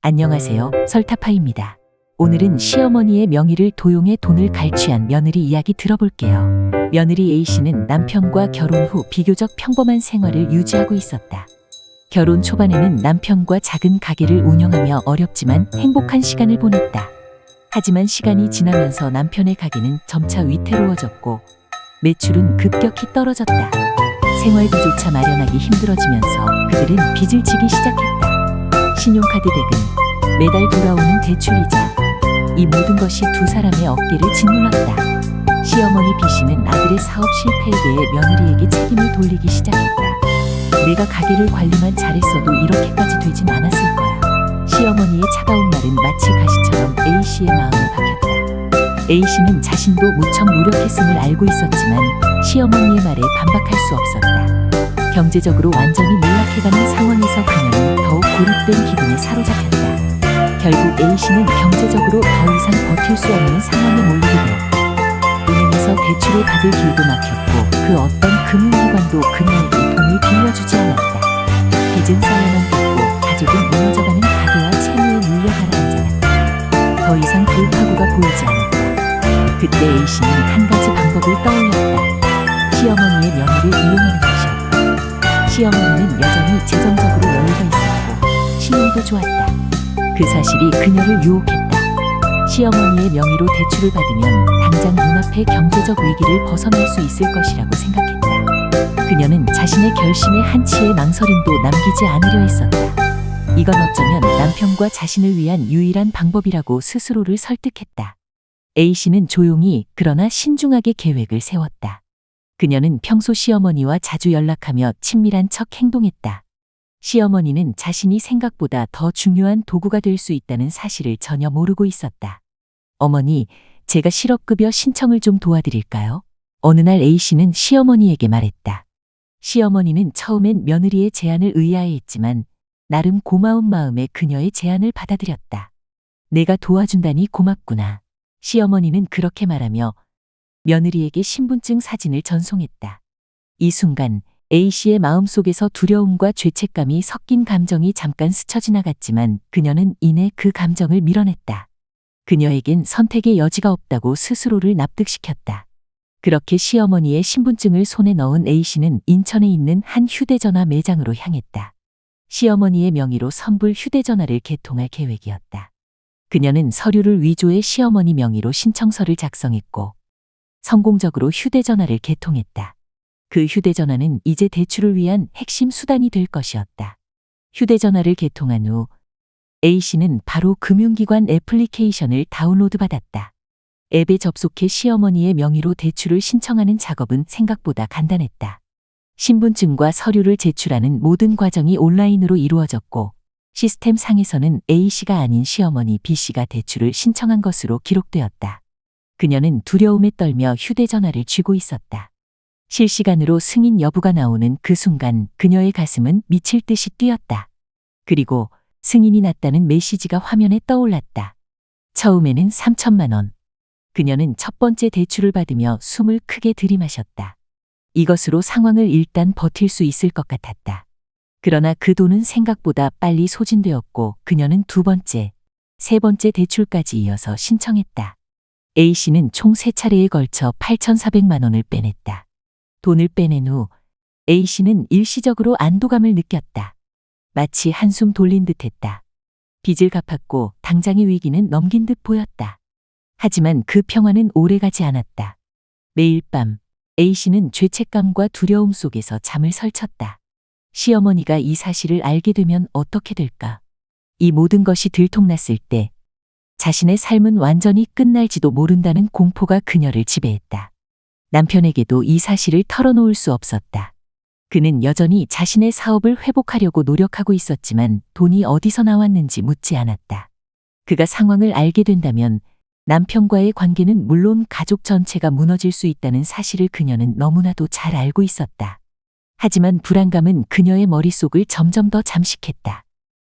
안녕하세요. 설타파입니다. 오늘은 시어머니의 명의를 도용해 돈을 갈취한 며느리 이야기 들어볼게요. 며느리 A씨는 남편과 결혼 후 비교적 평범한 생활을 유지하고 있었다. 결혼 초반에는 남편과 작은 가게를 운영하며 어렵지만 행복한 시간을 보냈다. 하지만 시간이 지나면서 남편의 가게는 점차 위태로워졌고 매출은 급격히 떨어졌다. 생활비조차 마련하기 힘들어지면서 그들은 빚을 지기 시작했다. 신용카드 대금, 매달 돌아오는 대출이자, 이 모든 것이 두 사람의 어깨를 짓눌렀다. 시어머니 B씨는 아들의 사업 실패에 대해 며느리에게 책임을 돌리기 시작했다. 내가 가게를 관리만 잘했어도 이렇게까지 되진 않았을 거야. 시어머니의 차가운 말은 마치 가시처럼 A씨의 마음을 박혔다. A씨는 자신도 무척 노력했음을 알고 있었지만 시어머니의 말에 반박할 수 없었다. 경제적으로 완전히 몰락해가는 상황에서 그녀는 더욱 고립된 기분에 사로잡혔다. 결국 A씨는 경제적으로 더 이상 버틸 수 없는 상황에 몰리게 되었다. 은행에서 대출을 받을 길도 막혔고 그 어떤 금융기관도 그녀에게 돈을 빌려주지 않았다. 빚은 쌓여만 됐고 가족은 무너져가는 가게와 채무에 물려 가라앉았다. 더 이상 그 파고가 보이지 않았다. 그때 A씨는 한 가지 방법을 떠올렸다. 시어머니의 명의를 이용하는 것이었다. 시어머니는 여전히 재정적으로 여유가 있었고 신용도 좋았다. 그 사실이 그녀를 유혹했다. 시어머니의 명의로 대출을 받으면 당장 눈앞의 경제적 위기를 벗어날 수 있을 것이라고 생각했다. 그녀는 자신의 결심에 한치의 망설임도 남기지 않으려 했었다. 이건 어쩌면 남편과 자신을 위한 유일한 방법이라고 스스로를 설득했다. A씨는 조용히 그러나 신중하게 계획을 세웠다. 그녀는 평소 시어머니와 자주 연락하며 친밀한 척 행동했다. 시어머니는 자신이 생각보다 더 중요한 도구가 될 수 있다는 사실을 전혀 모르고 있었다. 어머니, 제가 실업급여 신청을 좀 도와드릴까요? 어느 날 A씨는 시어머니에게 말했다. 시어머니는 처음엔 며느리의 제안을 의아해했지만 나름 고마운 마음에 그녀의 제안을 받아들였다. 내가 도와준다니 고맙구나. 시어머니는 그렇게 말하며 며느리에게 신분증 사진을 전송했다. 이 순간 A씨의 마음속에서 두려움과 죄책감이 섞인 감정이 잠깐 스쳐 지나갔지만 그녀는 이내 그 감정을 밀어냈다. 그녀에겐 선택의 여지가 없다고 스스로를 납득시켰다. 그렇게 시어머니의 신분증을 손에 넣은 A씨는 인천에 있는 한 휴대전화 매장으로 향했다. 시어머니의 명의로 선불 휴대전화를 개통할 계획이었다. 그녀는 서류를 위조해 시어머니 명의로 신청서를 작성했고 성공적으로 휴대전화를 개통했다. 그 휴대전화는 이제 대출을 위한 핵심 수단이 될 것이었다. 휴대전화를 개통한 후 A씨는 바로 금융기관 애플리케이션을 다운로드받았다. 앱에 접속해 시어머니의 명의로 대출을 신청하는 작업은 생각보다 간단했다. 신분증과 서류를 제출하는 모든 과정이 온라인으로 이루어졌고 시스템 상에서는 A씨가 아닌 시어머니 B씨가 대출을 신청한 것으로 기록되었다. 그녀는 두려움에 떨며 휴대전화를 쥐고 있었다. 실시간으로 승인 여부가 나오는 그 순간 그녀의 가슴은 미칠 듯이 뛰었다. 그리고 승인이 났다는 메시지가 화면에 떠올랐다. 처음에는 3천만 원. 그녀는 첫 번째 대출을 받으며 숨을 크게 들이마셨다. 이것으로 상황을 일단 버틸 수 있을 것 같았다. 그러나 그 돈은 생각보다 빨리 소진되었고 그녀는 두 번째, 세 번째 대출까지 이어서 신청했다. A씨는 총 3차례에 걸쳐 8,400만 원을 빼냈다. 돈을 빼낸 후 A씨는 일시적으로 안도감을 느꼈다. 마치 한숨 돌린 듯했다. 빚을 갚았고 당장의 위기는 넘긴 듯 보였다. 하지만 그 평화는 오래가지 않았다. 매일 밤 A씨는 죄책감과 두려움 속에서 잠을 설쳤다. 시어머니가 이 사실을 알게 되면 어떻게 될까? 이 모든 것이 들통났을 때 자신의 삶은 완전히 끝날지도 모른다는 공포가 그녀를 지배했다. 남편에게도 이 사실을 털어놓을 수 없었다. 그는 여전히 자신의 사업을 회복하려고 노력하고 있었지만 돈이 어디서 나왔는지 묻지 않았다. 그가 상황을 알게 된다면 남편과의 관계는 물론 가족 전체가 무너질 수 있다는 사실을 그녀는 너무나도 잘 알고 있었다. 하지만 불안감은 그녀의 머릿속을 점점 더 잠식했다.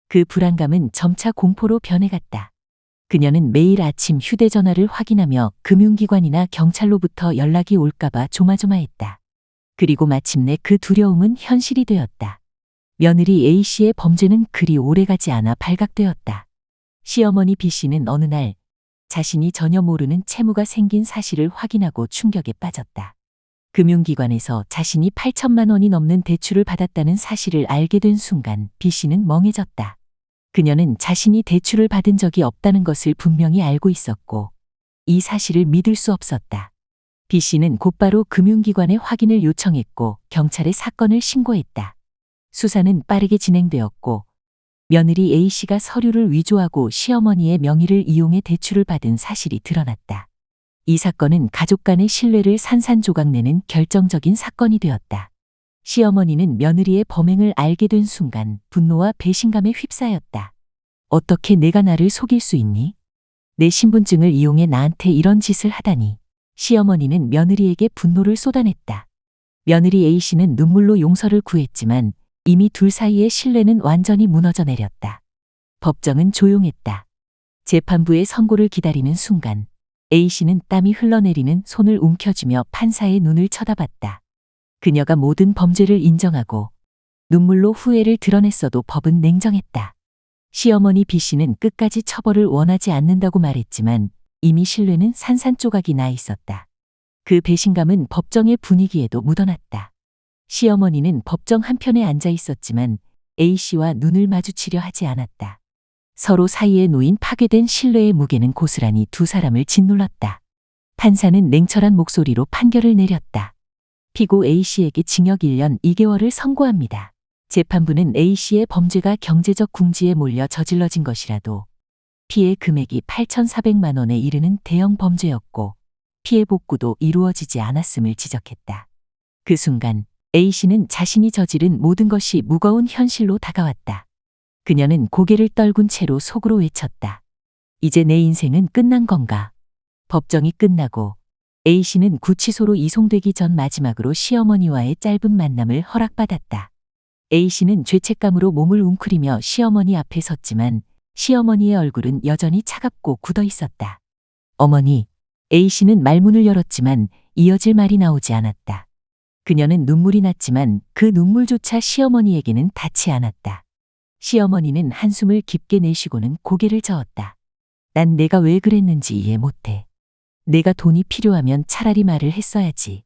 그 불안감은 점차 공포로 변해갔다. 그녀는 매일 아침 휴대전화를 확인하며 금융기관이나 경찰로부터 연락이 올까봐 조마조마했다. 그리고 마침내 그 두려움은 현실이 되었다. 며느리 A씨의 범죄는 그리 오래가지 않아 발각되었다. 시어머니 B 씨는 어느 날 자신이 전혀 모르는 채무가 생긴 사실을 확인하고 충격에 빠졌다. 금융기관에서 자신이 8천만 원이 넘는 대출을 받았다는 사실을 알게 된 순간 B 씨는 멍해졌다. 그녀는 자신이 대출을 받은 적이 없다는 것을 분명히 알고 있었고 이 사실을 믿을 수 없었다. B 씨는 곧바로 금융기관에 확인을 요청했고 경찰에 사건을 신고했다. 수사는 빠르게 진행되었고 며느리 A 씨가 서류를 위조하고 시어머니의 명의를 이용해 대출을 받은 사실이 드러났다. 이 사건은 가족 간의 신뢰를 산산조각내는 결정적인 사건이 되었다. 시어머니는 며느리의 범행을 알게 된 순간 분노와 배신감에 휩싸였다. 어떻게 내가 나를 속일 수 있니? 내 신분증을 이용해 나한테 이런 짓을 하다니. 시어머니는 며느리에게 분노를 쏟아냈다. 며느리 A 씨는 눈물로 용서를 구했지만 이미 둘 사이의 신뢰는 완전히 무너져 내렸다. 법정은 조용했다. 재판부의 선고를 기다리는 순간 A 씨는 땀이 흘러내리는 손을 움켜쥐며 판사의 눈을 쳐다봤다. 그녀가 모든 범죄를 인정하고 눈물로 후회를 드러냈어도 법은 냉정했다. 시어머니 B 씨는 끝까지 처벌을 원하지 않는다고 말했지만 이미 신뢰는 산산조각이 나 있었다. 그 배신감은 법정의 분위기에도 묻어났다. 시어머니는 법정 한편에 앉아 있었지만 A 씨와 눈을 마주치려 하지 않았다. 서로 사이에 놓인 파괴된 신뢰의 무게는 고스란히 두 사람을 짓눌렀다. 판사는 냉철한 목소리로 판결을 내렸다. 피고 A 씨에게 징역 1년 2개월을 선고합니다. 재판부는 A 씨의 범죄가 경제적 궁지에 몰려 저질러진 것이라도 피해 금액이 8,400만 원에 이르는 대형 범죄였고 피해 복구도 이루어지지 않았음을 지적했다. 그 순간 A 씨는 자신이 저지른 모든 것이 무거운 현실로 다가왔다. 그녀는 고개를 떨군 채로 속으로 외쳤다. 이제 내 인생은 끝난 건가? 법정이 끝나고 A 씨는 구치소로 이송되기 전 마지막으로 시어머니와의 짧은 만남을 허락받았다. A 씨는 죄책감으로 몸을 웅크리며 시어머니 앞에 섰지만 시어머니의 얼굴은 여전히 차갑고 굳어 있었다. 어머니, A 씨는 말문을 열었지만 이어질 말이 나오지 않았다. 그녀는 눈물이 났지만 그 눈물조차 시어머니에게는 닿지 않았다. 시어머니는 한숨을 깊게 내쉬고는 고개를 저었다. 난 내가 왜 그랬는지 이해 못해. 내가 돈이 필요하면 차라리 말을 했어야지.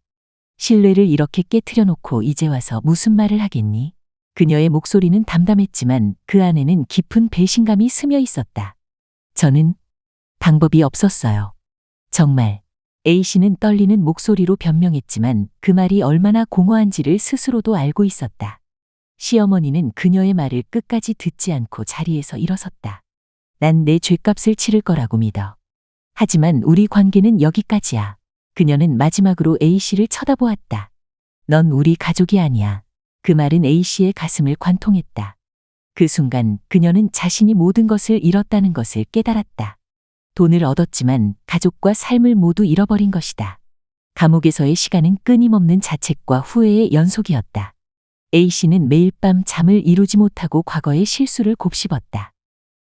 신뢰를 이렇게 깨트려 놓고 이제 와서 무슨 말을 하겠니? 그녀의 목소리는 담담했지만 그 안에는 깊은 배신감이 스며 있었다. 저는 방법이 없었어요. 정말. A 씨는 떨리는 목소리로 변명했지만 그 말이 얼마나 공허한지를 스스로도 알고 있었다. 시어머니는 그녀의 말을 끝까지 듣지 않고 자리에서 일어섰다. 난 내 죗값을 치를 거라고 믿어. 하지만 우리 관계는 여기까지야. 그녀는 마지막으로 A 씨를 쳐다보았다. 넌 우리 가족이 아니야. 그 말은 A 씨의 가슴을 관통했다. 그 순간 그녀는 자신이 모든 것을 잃었다는 것을 깨달았다. 돈을 얻었지만 가족과 삶을 모두 잃어버린 것이다. 감옥에서의 시간은 끊임없는 자책과 후회의 연속이었다. A 씨는 매일 밤 잠을 이루지 못하고 과거의 실수를 곱씹었다.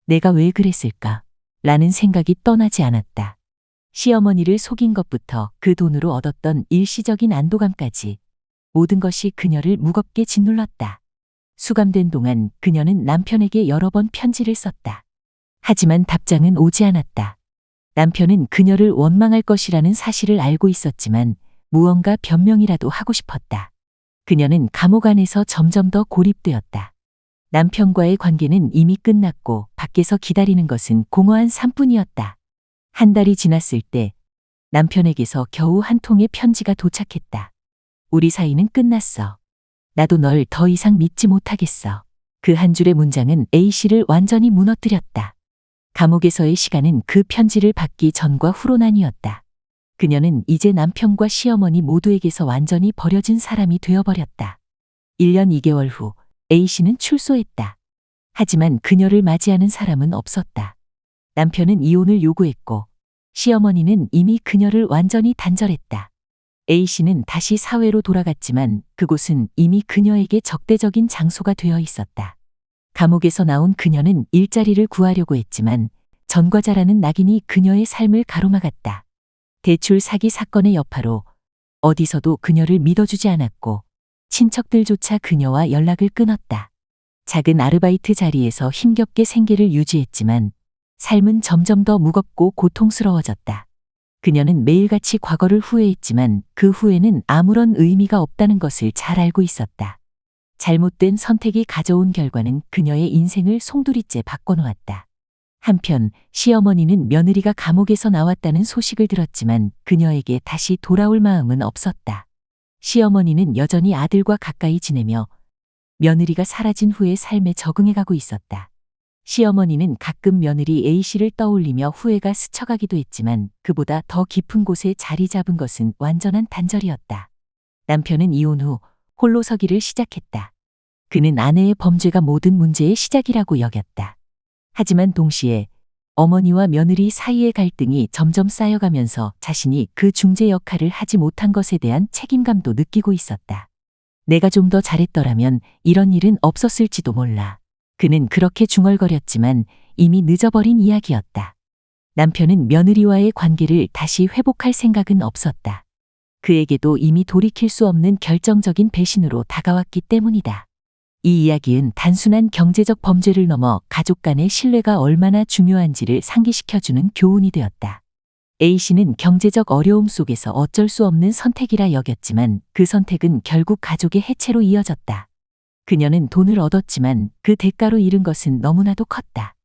내가 왜 그랬을까? 라는 생각이 떠나지 않았다. 시어머니를 속인 것부터 그 돈으로 얻었던 일시적인 안도감까지 모든 것이 그녀를 무겁게 짓눌렀다. 수감된 동안 그녀는 남편에게 여러 번 편지를 썼다. 하지만 답장은 오지 않았다. 남편은 그녀를 원망할 것이라는 사실을 알고 있었지만 무언가 변명이라도 하고 싶었다. 그녀는 감옥 안에서 점점 더 고립되었다. 남편과의 관계는 이미 끝났고 밖에서 기다리는 것은 공허한 삶뿐이었다. 한 달이 지났을 때 남편에게서 겨우 한 통의 편지가 도착했다. 우리 사이는 끝났어. 나도 널 더 이상 믿지 못하겠어. 그 한 줄의 문장은 A 씨를 완전히 무너뜨렸다. 감옥에서의 시간은 그 편지를 받기 전과 후로 나뉘었다. 그녀는 이제 남편과 시어머니 모두에게서 완전히 버려진 사람이 되어버렸다. 1년 2개월 후 A 씨는 출소했다. 하지만 그녀를 맞이하는 사람은 없었다. 남편은 이혼을 요구했고 시어머니는 이미 그녀를 완전히 단절했다. A 씨는 다시 사회로 돌아갔지만 그곳은 이미 그녀에게 적대적인 장소가 되어 있었다. 감옥에서 나온 그녀는 일자리를 구하려고 했지만 전과자라는 낙인이 그녀의 삶을 가로막았다. 대출 사기 사건의 여파로 어디서도 그녀를 믿어주지 않았고 친척들조차 그녀와 연락을 끊었다. 작은 아르바이트 자리에서 힘겹게 생계를 유지했지만 삶은 점점 더 무겁고 고통스러워졌다. 그녀는 매일같이 과거를 후회했지만 그 후회는 아무런 의미가 없다는 것을 잘 알고 있었다. 잘못된 선택이 가져온 결과는 그녀의 인생을 송두리째 바꿔놓았다. 한편 시어머니는 며느리가 감옥에서 나왔다는 소식을 들었지만 그녀에게 다시 돌아올 마음은 없었다. 시어머니는 여전히 아들과 가까이 지내며 며느리가 사라진 후의 삶에 적응해가고 있었다. 시어머니는 가끔 며느리 A씨를 떠올리며 후회가 스쳐가기도 했지만 그보다 더 깊은 곳에 자리 잡은 것은 완전한 단절이었다. 남편은 이혼 후 홀로 서기를 시작했다. 그는 아내의 범죄가 모든 문제의 시작이라고 여겼다. 하지만 동시에 어머니와 며느리 사이의 갈등이 점점 쌓여가면서 자신이 그 중재 역할을 하지 못한 것에 대한 책임감도 느끼고 있었다. 내가 좀 더 잘했더라면 이런 일은 없었을지도 몰라. 그는 그렇게 중얼거렸지만 이미 늦어버린 이야기였다. 남편은 며느리와의 관계를 다시 회복할 생각은 없었다. 그에게도 이미 돌이킬 수 없는 결정적인 배신으로 다가왔기 때문이다. 이 이야기는 단순한 경제적 범죄를 넘어 가족 간의 신뢰가 얼마나 중요한지를 상기시켜주는 교훈이 되었다. A씨는 경제적 어려움 속에서 어쩔 수 없는 선택이라 여겼지만 그 선택은 결국 가족의 해체로 이어졌다. 그녀는 돈을 얻었지만 그 대가로 잃은 것은 너무나도 컸다.